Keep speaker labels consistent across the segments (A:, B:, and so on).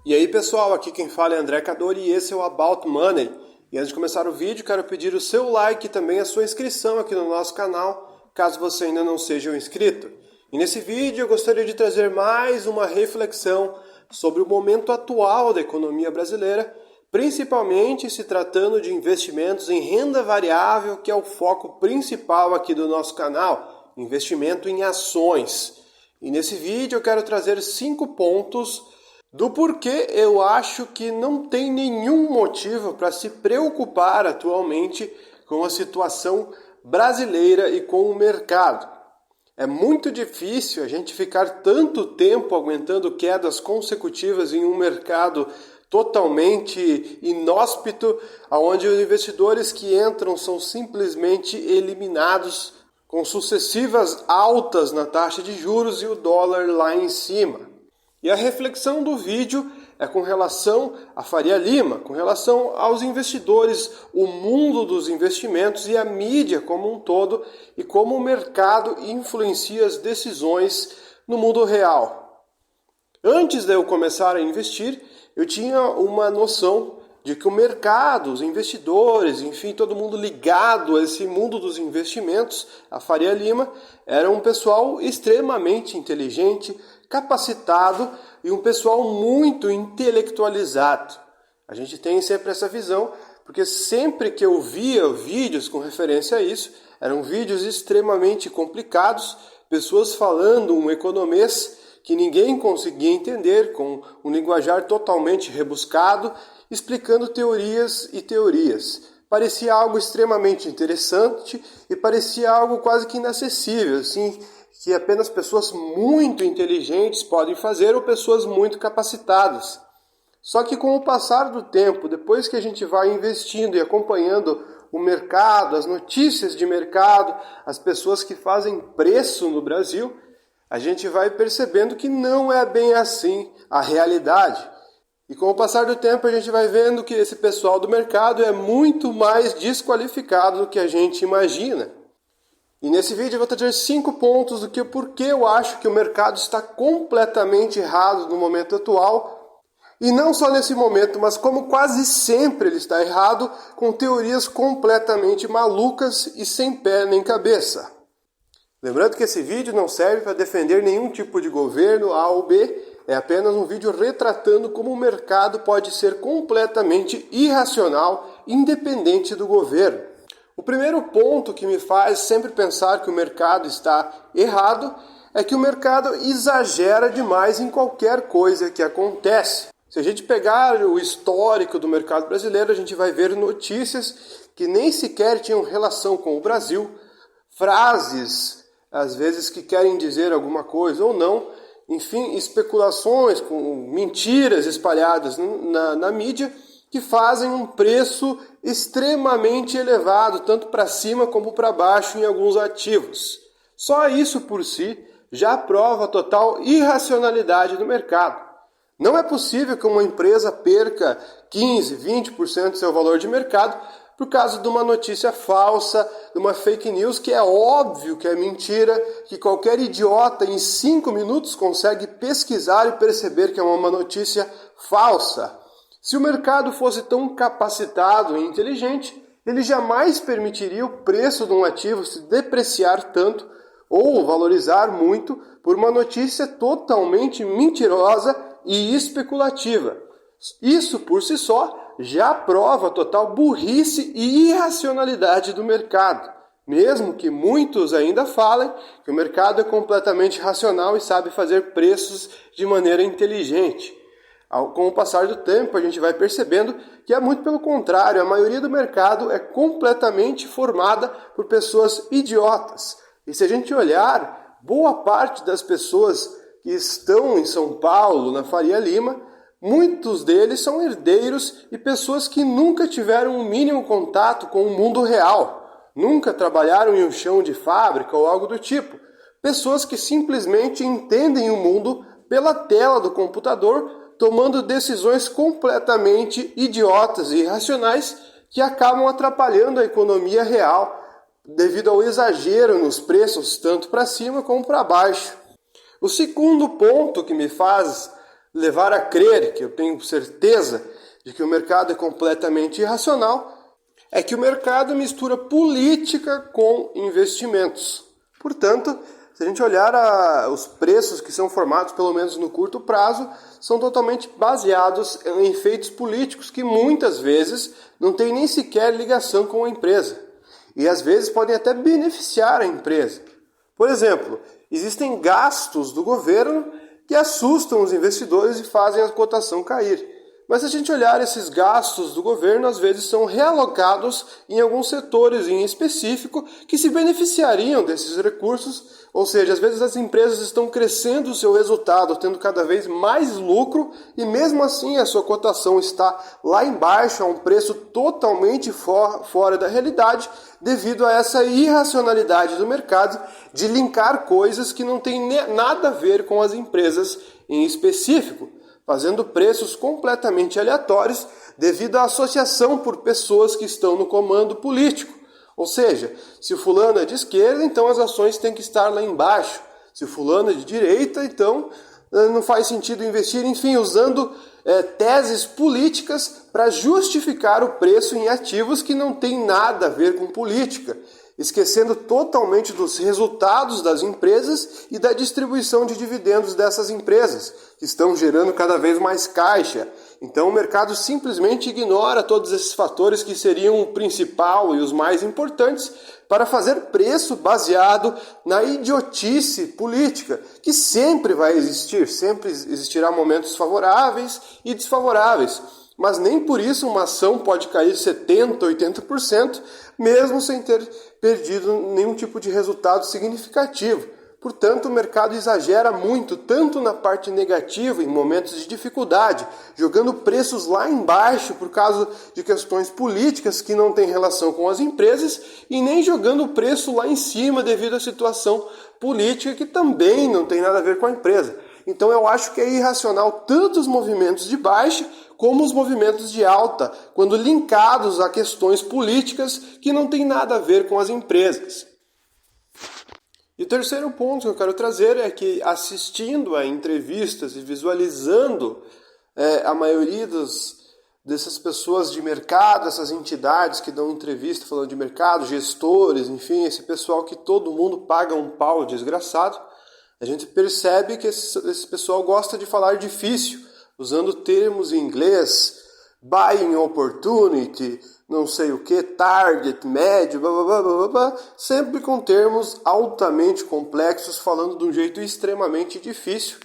A: E aí pessoal, aqui quem fala é André Cadori e esse é o About Money. E antes de começar o vídeo, quero pedir o seu like e também a sua inscrição aqui no nosso canal, caso você ainda não seja um inscrito. E nesse vídeo eu gostaria de trazer mais uma reflexão sobre o momento atual da economia brasileira, principalmente se tratando de investimentos em renda variável, que é o foco principal aqui do nosso canal, investimento em ações. E nesse vídeo eu quero trazer 5 pontos do porquê eu acho que não tem nenhum motivo para se preocupar atualmente com a situação brasileira e com o mercado. É muito difícil a gente ficar tanto tempo aguentando quedas consecutivas em um mercado totalmente inóspito, onde os investidores que entram são simplesmente eliminados com sucessivas altas na taxa de juros e o dólar lá em cima. E a reflexão do vídeo é com relação a Faria Lima, com relação aos investidores, o mundo dos investimentos e a mídia como um todo e como o mercado influencia as decisões no mundo real. Antes de eu começar a investir, eu tinha uma noção de que o mercado, os investidores, enfim, todo mundo ligado a esse mundo dos investimentos, a Faria Lima, era um pessoal extremamente inteligente, capacitado e um pessoal muito intelectualizado. A gente tem sempre essa visão, porque sempre que eu via vídeos com referência a isso, eram vídeos extremamente complicados, pessoas falando um economês que ninguém conseguia entender, com um linguajar totalmente rebuscado, explicando teorias e teorias. Parecia algo extremamente interessante e parecia algo quase que inacessível, assim, que apenas pessoas muito inteligentes podem fazer ou pessoas muito capacitadas. Só que com o passar do tempo, depois que a gente vai investindo e acompanhando o mercado, as notícias de mercado, as pessoas que fazem preço no Brasil, a gente vai percebendo que não é bem assim a realidade. E com o passar do tempo a gente vai vendo que esse pessoal do mercado é muito mais desqualificado do que a gente imagina. E nesse vídeo eu vou trazer 5 pontos do que porquê eu acho que o mercado está completamente errado no momento atual. E não só nesse momento, mas como quase sempre ele está errado, com teorias completamente malucas e sem pé nem cabeça. Lembrando que esse vídeo não serve para defender nenhum tipo de governo A ou B, é apenas um vídeo retratando como o mercado pode ser completamente irracional, independente do governo. O primeiro ponto que me faz sempre pensar que o mercado está errado é que o mercado exagera demais em qualquer coisa que acontece. Se a gente pegar o histórico do mercado brasileiro, a gente vai ver notícias que nem sequer tinham relação com o Brasil, frases, às vezes que querem dizer alguma coisa ou não, enfim, especulações com mentiras espalhadas na mídia que fazem um preço extremamente elevado, tanto para cima como para baixo em alguns ativos. Só isso por si já prova a total irracionalidade do mercado. Não é possível que uma empresa perca 15, 20% do seu valor de mercado por causa de uma notícia falsa, de uma fake news que é óbvio que é mentira, que qualquer idiota em 5 minutos consegue pesquisar e perceber que é uma notícia falsa. Se o mercado fosse tão capacitado e inteligente, ele jamais permitiria o preço de um ativo se depreciar tanto ou valorizar muito por uma notícia totalmente mentirosa e especulativa. Isso por si só já prova a total burrice e irracionalidade do mercado, mesmo que muitos ainda falem que o mercado é completamente racional e sabe fazer preços de maneira inteligente. Com o passar do tempo, a gente vai percebendo que é muito pelo contrário, a maioria do mercado é completamente formada por pessoas idiotas. E se a gente olhar, boa parte das pessoas que estão em São Paulo, na Faria Lima, muitos deles são herdeiros e pessoas que nunca tiveram um mínimo contato com o mundo real, nunca trabalharam em um chão de fábrica ou algo do tipo. Pessoas que simplesmente entendem o mundo pela tela do computador, tomando decisões completamente idiotas e irracionais que acabam atrapalhando a economia real devido ao exagero nos preços, tanto para cima como para baixo. O segundo ponto que me faz levar a crer, que eu tenho certeza de que o mercado é completamente irracional, é que o mercado mistura política com investimentos. Portanto, se a gente olhar os preços que são formados, pelo menos no curto prazo, são totalmente baseados em efeitos políticos que muitas vezes não têm nem sequer ligação com a empresa. E às vezes podem até beneficiar a empresa. Por exemplo, existem gastos do governo que assustam os investidores e fazem a cotação cair. Mas se a gente olhar esses gastos do governo, às vezes são realocados em alguns setores em específico que se beneficiariam desses recursos, ou seja, às vezes as empresas estão crescendo o seu resultado, tendo cada vez mais lucro e mesmo assim a sua cotação está lá embaixo, a um preço totalmente fora da realidade, devido a essa irracionalidade do mercado de linkar coisas que não têm nada a ver com as empresas em específico, fazendo preços completamente aleatórios devido à associação por pessoas que estão no comando político. Ou seja, se o fulano é de esquerda, então as ações têm que estar lá embaixo. Se o fulano é de direita, então não faz sentido investir, enfim, usando teses políticas para justificar o preço em ativos que não tem nada a ver com política, esquecendo totalmente dos resultados das empresas e da distribuição de dividendos dessas empresas, que estão gerando cada vez mais caixa. Então o mercado simplesmente ignora todos esses fatores que seriam o principal e os mais importantes para fazer preço baseado na idiotice política, que sempre vai existir, sempre existirá momentos favoráveis e desfavoráveis. Mas nem por isso uma ação pode cair 70%, 80%, mesmo sem ter perdido nenhum tipo de resultado significativo. Portanto, o mercado exagera muito, tanto na parte negativa, em momentos de dificuldade, jogando preços lá embaixo por causa de questões políticas que não têm relação com as empresas, e nem jogando o preço lá em cima devido à situação política que também não tem nada a ver com a empresa. Então eu acho que é irracional tanto os movimentos de baixa como os movimentos de alta, quando linkados a questões políticas que não têm nada a ver com as empresas. E o terceiro ponto que eu quero trazer é que, assistindo a entrevistas e visualizando a maioria dessas pessoas de mercado, essas entidades que dão entrevista falando de mercado, gestores, enfim, esse pessoal que todo mundo paga um pau desgraçado, a gente percebe que esse pessoal gosta de falar difícil, usando termos em inglês, buying opportunity, não sei o que, target, médio, blá, blá, blá, blá, blá, sempre com termos altamente complexos, falando de um jeito extremamente difícil,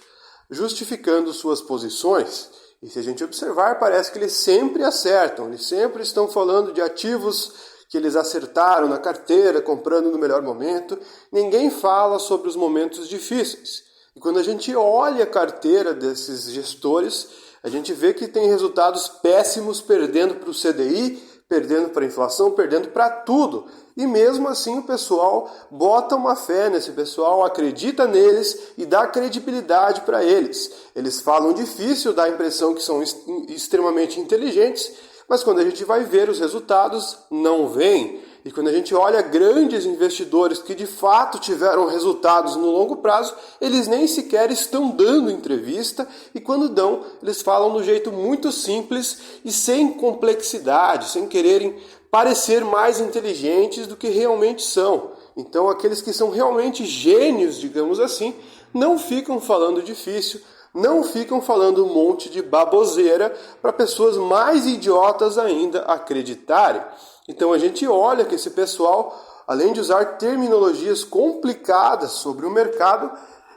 A: justificando suas posições. E se a gente observar, parece que eles sempre acertam, eles sempre estão falando de ativos que eles acertaram na carteira, comprando no melhor momento. Ninguém fala sobre os momentos difíceis. E quando a gente olha a carteira desses gestores, a gente vê que tem resultados péssimos, perdendo para o CDI, perdendo para a inflação, perdendo para tudo. E mesmo assim o pessoal bota uma fé nesse pessoal, acredita neles e dá credibilidade para eles. Eles falam difícil, dá a impressão que são extremamente inteligentes, mas quando a gente vai ver os resultados, não vem. E quando a gente olha grandes investidores que de fato tiveram resultados no longo prazo, eles nem sequer estão dando entrevista, e quando dão, eles falam de um jeito muito simples e sem complexidade, sem quererem parecer mais inteligentes do que realmente são. Então aqueles que são realmente gênios, digamos assim, não ficam falando difícil, não ficam falando um monte de baboseira para pessoas mais idiotas ainda acreditarem. Então a gente olha que esse pessoal, além de usar terminologias complicadas sobre o mercado,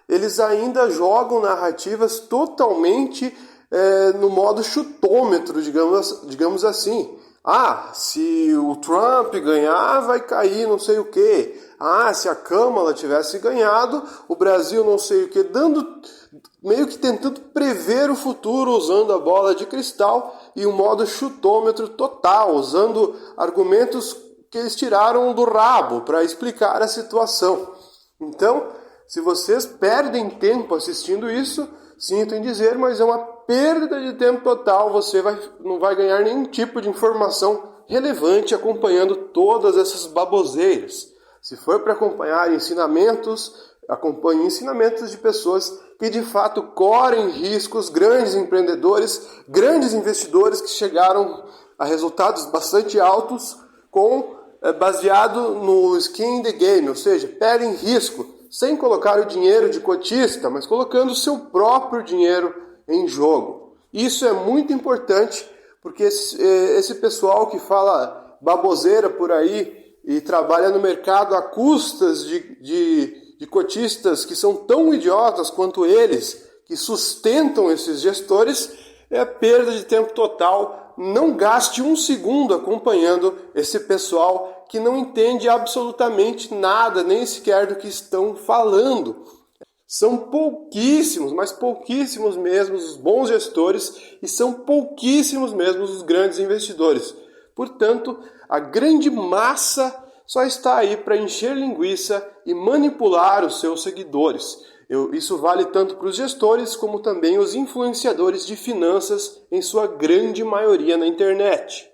A: eles ainda jogam narrativas totalmente no modo chutômetro, digamos assim. Ah, se o Trump ganhar, vai cair não sei o quê. Ah, se a Câmara tivesse ganhado, o Brasil não sei o quê. Meio que tentando prever o futuro, usando a bola de cristal e um modo chutômetro total, usando argumentos que eles tiraram do rabo para explicar a situação. Então, se vocês perdem tempo assistindo isso, sinto em dizer, mas é uma perda de tempo total. Você não vai ganhar nenhum tipo de informação relevante acompanhando todas essas baboseiras. Se for para acompanhar ensinamentos, acompanho ensinamentos de pessoas que de fato correm riscos, grandes empreendedores, grandes investidores que chegaram a resultados bastante altos baseado no skin in the game, ou seja, pegam risco, sem colocar o dinheiro de cotista, mas colocando o seu próprio dinheiro em jogo. Isso é muito importante, porque esse pessoal que fala baboseira por aí e trabalha no mercado a custas de cotistas que são tão idiotas quanto eles, que sustentam esses gestores, é perda de tempo total. Não gaste um segundo acompanhando esse pessoal que não entende absolutamente nada, nem sequer do que estão falando. São pouquíssimos, mas pouquíssimos mesmo os bons gestores e são pouquíssimos mesmo os grandes investidores. Portanto, a grande massa só está aí para encher linguiça e manipular os seus seguidores. Isso vale tanto para os gestores como também os influenciadores de finanças, em sua grande maioria na internet.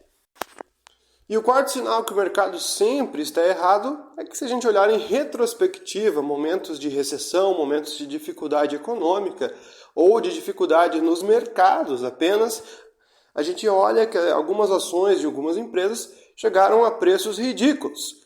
A: E o quarto sinal que o mercado sempre está errado é que, se a gente olhar em retrospectiva, momentos de recessão, momentos de dificuldade econômica ou de dificuldade nos mercados apenas, a gente olha que algumas ações de algumas empresas chegaram a preços ridículos.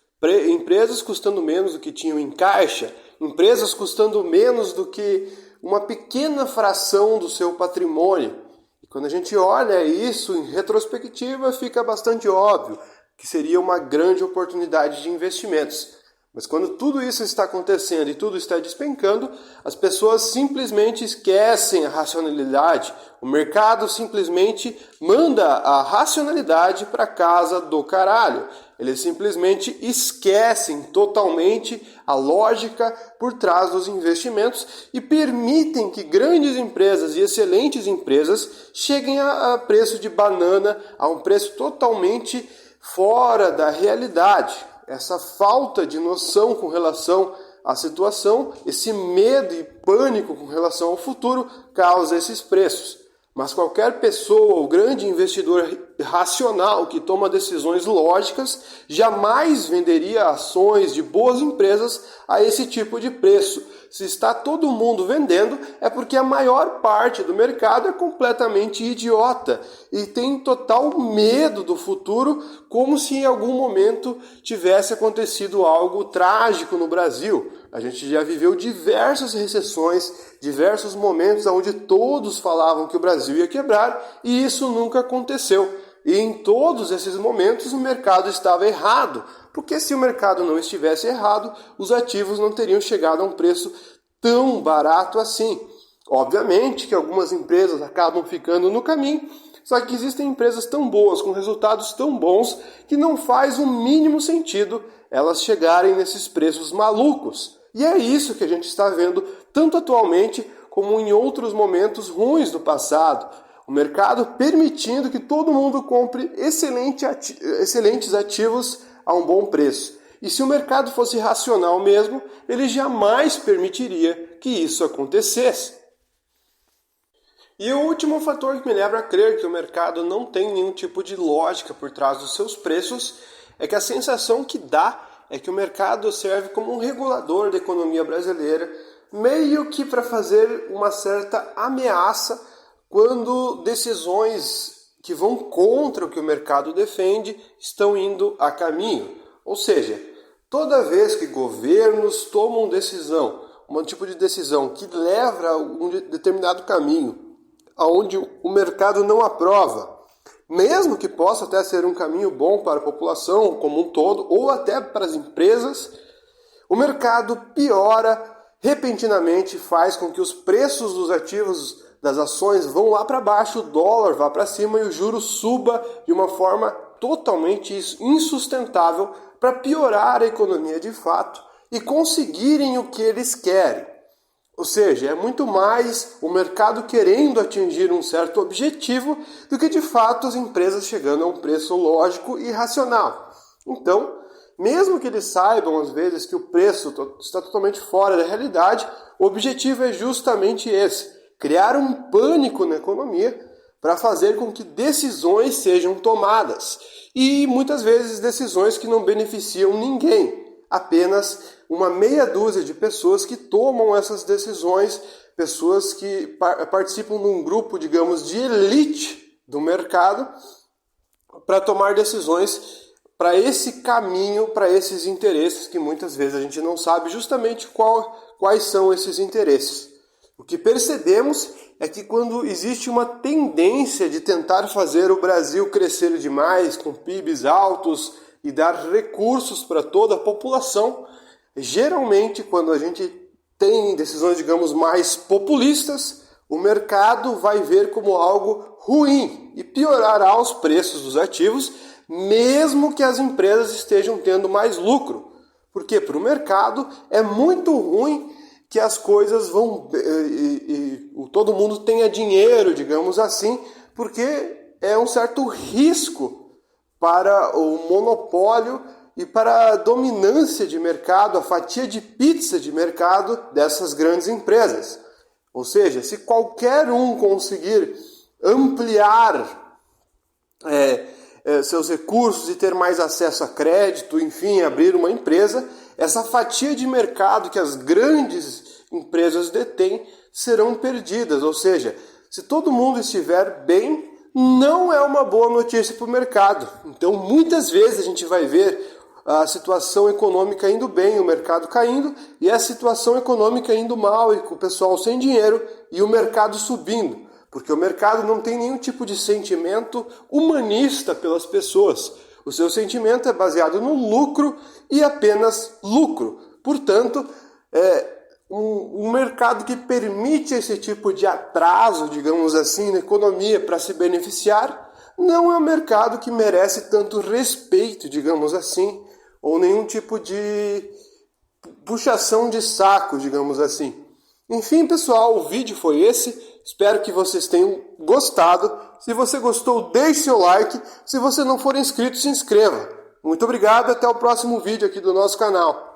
A: Empresas custando menos do que tinham em caixa, empresas custando menos do que uma pequena fração do seu patrimônio. E quando a gente olha isso em retrospectiva, fica bastante óbvio que seria uma grande oportunidade de investimentos. Mas quando tudo isso está acontecendo e tudo está despencando, as pessoas simplesmente esquecem a racionalidade. O mercado simplesmente manda a racionalidade para casa do caralho. Eles simplesmente esquecem totalmente a lógica por trás dos investimentos e permitem que grandes empresas e excelentes empresas cheguem a preço de banana, a um preço totalmente fora da realidade. Essa falta de noção com relação à situação, esse medo e pânico com relação ao futuro causa esses preços. Mas qualquer pessoa ou grande investidor racional que toma decisões lógicas jamais venderia ações de boas empresas a esse tipo de preço. Se está todo mundo vendendo, é porque a maior parte do mercado é completamente idiota e tem total medo do futuro, como se em algum momento tivesse acontecido algo trágico no Brasil. A gente já viveu diversas recessões, diversos momentos onde todos falavam que o Brasil ia quebrar e isso nunca aconteceu. E em todos esses momentos o mercado estava errado, porque se o mercado não estivesse errado, os ativos não teriam chegado a um preço tão barato assim. Obviamente que algumas empresas acabam ficando no caminho, só que existem empresas tão boas, com resultados tão bons, que não faz o mínimo sentido elas chegarem nesses preços malucos. E é isso que a gente está vendo tanto atualmente como em outros momentos ruins do passado. O mercado permitindo que todo mundo compre excelentes ativos a um bom preço. E se o mercado fosse racional mesmo, ele jamais permitiria que isso acontecesse. E o último fator que me leva a crer que o mercado não tem nenhum tipo de lógica por trás dos seus preços é que a sensação que dá é que o mercado serve como um regulador da economia brasileira, meio que para fazer uma certa ameaça quando decisões que vão contra o que o mercado defende estão indo a caminho. Ou seja, toda vez que governos tomam decisão, um tipo de decisão que leva a um determinado caminho, onde o mercado não aprova, mesmo que possa até ser um caminho bom para a população como um todo, ou até para as empresas, o mercado piora repentinamente, faz com que os preços dos ativos das ações vão lá para baixo, o dólar vá para cima e o juro suba de uma forma totalmente insustentável para piorar a economia de fato e conseguirem o que eles querem. Ou seja, é muito mais o mercado querendo atingir um certo objetivo do que de fato as empresas chegando a um preço lógico e racional. Então, mesmo que eles saibam às vezes que o preço está totalmente fora da realidade, o objetivo é justamente esse: criar um pânico na economia para fazer com que decisões sejam tomadas. E muitas vezes decisões que não beneficiam ninguém. apenas uma meia dúzia de pessoas que tomam essas decisões, pessoas que participam de um grupo, digamos, de elite do mercado para tomar decisões para esse caminho, para esses interesses que muitas vezes a gente não sabe justamente quais são esses interesses. O que percebemos é que quando existe uma tendência de tentar fazer o Brasil crescer demais, com PIBs altos e dar recursos para toda a população, geralmente quando a gente tem decisões, digamos, mais populistas, o mercado vai ver como algo ruim e piorará os preços dos ativos, mesmo que as empresas estejam tendo mais lucro. Porque para o mercado é muito ruim que as coisas vão todo mundo tenha dinheiro, digamos assim, porque é um certo risco para o monopólio e para a dominância de mercado, a fatia de pizza de mercado dessas grandes empresas. Ou seja, se qualquer um conseguir ampliar seus recursos e ter mais acesso a crédito, enfim, abrir uma empresa, essa fatia de mercado que as grandes empresas detêm serão perdidas. Ou seja, se todo mundo estiver bem, não é uma boa notícia para o mercado. Então, muitas vezes a gente vai ver a situação econômica indo bem, o mercado caindo, e a situação econômica indo mal, e com o pessoal sem dinheiro, e o mercado subindo. Porque o mercado não tem nenhum tipo de sentimento humanista pelas pessoas. O seu sentimento é baseado no lucro e apenas lucro. Portanto, um mercado que permite esse tipo de atraso, digamos assim, na economia para se beneficiar, não é um mercado que merece tanto respeito, digamos assim, ou nenhum tipo de puxação de saco, digamos assim. Enfim, pessoal, o vídeo foi esse. Espero que vocês tenham gostado. Se você gostou, deixe seu like. Se você não for inscrito, se inscreva. Muito obrigado e até o próximo vídeo aqui do nosso canal.